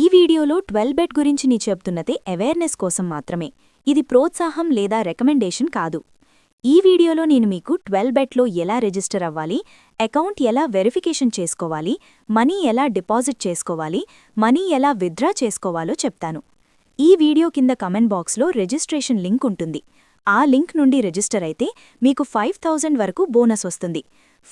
ఈ వీడియోలో 12 బెట్ గురించి నీ చెప్తున్నదే అవేర్నెస్ కోసం మాత్రమే. ఇది ప్రోత్సాహం లేదా రికమెండేషన్ కాదు. ఈ వీడియోలో నేను మీకు 12 బెట్లో ఎలా రిజిస్టర్ అవ్వాలి, అకౌంట్ ఎలా వెరిఫికేషన్ చేసుకోవాలి, మనీ ఎలా డిపాజిట్ చేసుకోవాలి, మనీ ఎలా విత్డ్రా చేసుకోవాలో చెప్తాను. ఈ వీడియో కింద కమెంట్ బాక్స్లో రిజిస్ట్రేషన్ లింక్ ఉంటుంది. ఆ లింక్ నుండి రిజిస్టర్ అయితే మీకు 5000 వరకు బోనస్ వస్తుంది.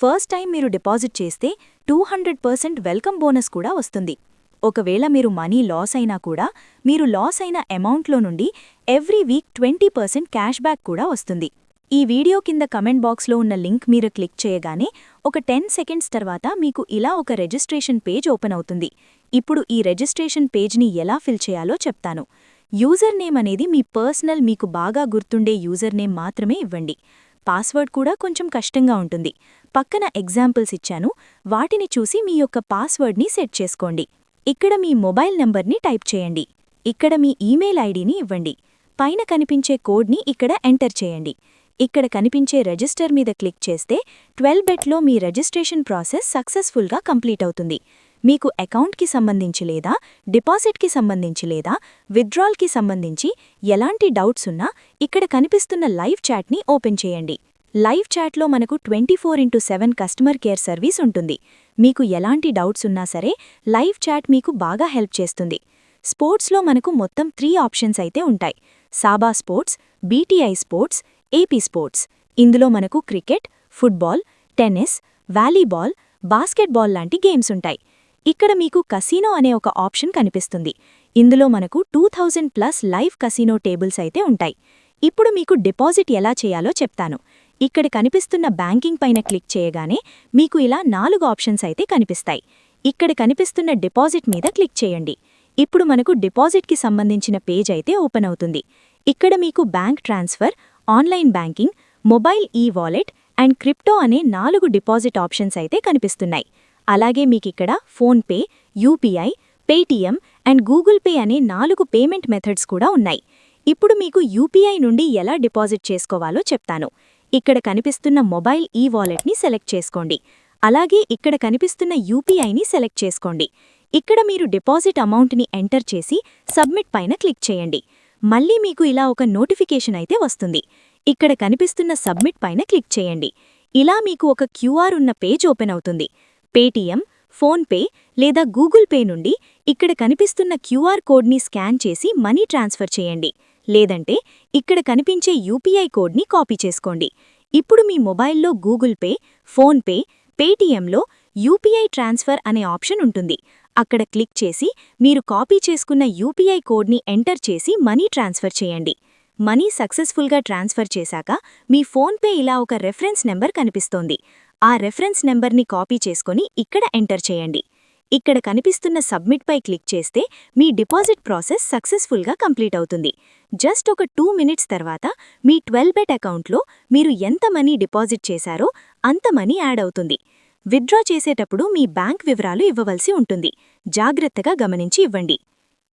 ఫస్ట్ టైం మీరు డిపాజిట్ చేస్తే 200% వెల్కమ్ బోనస్ కూడా వస్తుంది. ఒకవేళ మీరు మనీ లాస్ అయినా కూడా మీరు లాస్ అయిన అమౌంట్లో నుండి ఎవ్రీ వీక్ 20% క్యాష్ బ్యాక్ కూడా వస్తుంది. ఈ వీడియో కింద కమెంట్ బాక్స్లో ఉన్న లింక్ మీరు క్లిక్ చేయగానే ఒక 10 సెకండ్స్ తర్వాత మీకు ఇలా ఒక రిజిస్ట్రేషన్ పేజ్ ఓపెన్ అవుతుంది. ఇప్పుడు ఈ రిజిస్ట్రేషన్ పేజ్ని ఎలా ఫిల్ చేయాలో చెప్తాను. యూజర్ నేమ్ అనేది మీ పర్సనల్, మీకు బాగా గుర్తుండే యూజర్ నేమ్ మాత్రమే ఇవ్వండి. పాస్వర్డ్ కూడా కొంచెం కష్టంగా ఉంటుంది. పక్కన ఎగ్జాంపుల్స్ ఇచ్చాను, వాటిని చూసి మీ యొక్క పాస్వర్డ్ని సెట్ చేసుకోండి. ఇక్కడ మీ మొబైల్ నంబర్ని టైప్ చేయండి. ఇక్కడ మీ ఈమెయిల్ ఐడిని ఇవ్వండి. పైన కనిపించే కోడ్ని ఇక్కడ ఎంటర్ చేయండి. ఇక్కడ కనిపించే రిజిస్టర్ మీద క్లిక్ చేస్తే 12 బెట్లో మీ రిజిస్ట్రేషన్ ప్రాసెస్ సక్సెస్ఫుల్గా కంప్లీట్ అవుతుంది. మీకు అకౌంట్కి సంబంధించి లేదా డిపాజిట్కి సంబంధించి లేదా విత్డ్రాల్కి సంబంధించి ఎలాంటి డౌట్స్ ఉన్నా ఇక్కడ కనిపిస్తున్న లైవ్ చాట్ని ఓపెన్ చేయండి. లైవ్ చాట్లో మనకు 24x7 కస్టమర్ కేర్ సర్వీస్ ఉంటుంది. మీకు ఎలాంటి డౌట్స్ ఉన్నా సరే లైవ్ చాట్ మీకు బాగా హెల్ప్ చేస్తుంది. స్పోర్ట్స్లో మనకు మొత్తం 3 ఆప్షన్స్ అయితే ఉంటాయి: సాబా sports, BTI sports, AP sports. ఇందులో మనకు cricket, football, tennis, volleyball, basketball లాంటి గేమ్స్ ఉంటాయి. ఇక్కడ మీకు కసినో అనే ఒక ఆప్షన్ కనిపిస్తుంది. ఇందులో మనకు 2000+ లైవ్ కసినో టేబుల్స్ అయితే ఉంటాయి. ఇప్పుడు మీకు డిపాజిట్ ఎలా చేయాలో చెప్తాను. ఇక్కడ కనిపిస్తున్న బ్యాంకింగ్ పైన క్లిక్ చేయగానే మీకు ఇలా 4 ఆప్షన్స్ అయితే కనిపిస్తాయి. ఇక్కడ కనిపిస్తున్న డిపాజిట్ మీద క్లిక్ చేయండి. ఇప్పుడు మనకు డిపాజిట్కి సంబంధించిన పేజ్ అయితే ఓపెన్ అవుతుంది. ఇక్కడ మీకు bank transfer, online banking, mobile e wallet and crypto అనే 4 డిపాజిట్ ఆప్షన్స్ అయితే కనిపిస్తున్నాయి. అలాగే మీకిక్కడ PhonePe, UPI, Paytm and Google Pay అనే 4 పేమెంట్ మెథడ్స్ కూడా ఉన్నాయి. ఇప్పుడు మీకు యూపీఐ నుండి ఎలా డిపాజిట్ చేసుకోవాలో చెప్తాను. ఇక్కడ కనిపిస్తున్న మొబైల్ ఈ-వాలెట్ని సెలెక్ట్ చేసుకోండి. అలాగే ఇక్కడ కనిపిస్తున్న యూపీఐని సెలెక్ట్ చేసుకోండి. ఇక్కడ మీరు డిపాజిట్ అమౌంట్ని ఎంటర్ చేసి సబ్మిట్ పైన క్లిక్ చేయండి. మళ్ళీ మీకు ఇలా ఒక నోటిఫికేషన్ అయితే వస్తుంది. ఇక్కడ కనిపిస్తున్న సబ్మిట్ పైన క్లిక్ చేయండి. ఇలా మీకు ఒక క్యూఆర్ ఉన్న పేజ్ ఓపెన్ అవుతుంది. పేటీఎం, ఫోన్పే లేదా గూగుల్ పే నుండి ఇక్కడ కనిపిస్తున్న క్యూఆర్ కోడ్ని స్కాన్ చేసి మనీ ట్రాన్స్ఫర్ చేయండి. లేదంటే ఇక్కడ కనిపించే యూపీఐ కోడ్ని కాపీ చేసుకోండి. ఇప్పుడు మీ మొబైల్లో గూగుల్ పే, ఫోన్పే, పేటీఎంలో యూపీఐ ట్రాన్స్ఫర్ అనే ఆప్షన్ ఉంటుంది. అక్కడ క్లిక్ చేసి మీరు కాపీ చేసుకున్న యూపీఐ కోడ్ని ఎంటర్ చేసి మనీ ట్రాన్స్ఫర్ చేయండి. మనీ సక్సెస్ఫుల్గా ట్రాన్స్ఫర్ చేశాక మీ ఫోన్పే ఇలా ఒక రెఫరెన్స్ నెంబర్ కనిపిస్తోంది. ఆ రెఫరెన్స్ నెంబర్ని కాపీ చేసుకొని ఇక్కడ ఎంటర్ చేయండి. ఇక్కడ కనిపిస్తున్న సబ్మిట్ పై క్లిక్ చేస్తే మీ డిపాజిట్ ప్రాసెస్ సక్సెస్ఫుల్గా కంప్లీట్ అవుతుంది. జస్ట్ ఒక 2 మినిట్స్ తర్వాత మీ 12 బెట్ అకౌంట్లో మీరు ఎంత మనీ డిపాజిట్ చేశారో అంత మనీ యాడ్ అవుతుంది. విత్డ్రా చేసేటప్పుడు మీ బ్యాంక్ వివరాలు ఇవ్వవలసి ఉంటుంది. జాగ్రత్తగా గమనించి ఇవ్వండి.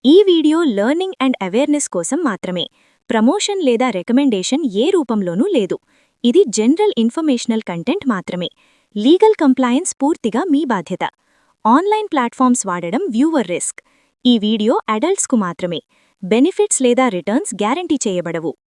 ఈ వీడియో లెర్నింగ్ అండ్ అవేర్నెస్ కోసం మాత్రమే. ప్రమోషన్ లేదా రికమెండేషన్ ఏ రూపంలోనూ లేదు. ఇది జనరల్ ఇన్ఫర్మేషనల్ కంటెంట్ మాత్రమే. లీగల్ కంప్లయన్స్ పూర్తిగా మీ బాధ్యత. ఆన్లైన్ ప్లాట్ఫామ్స్ వాడడం వ్యూవర్ రిస్క్. ఈ వీడియో అడల్ట్స్కు మాత్రమే. బెనిఫిట్స్ లేదా రిటర్న్స్ గ్యారంటీ చేయబడవు.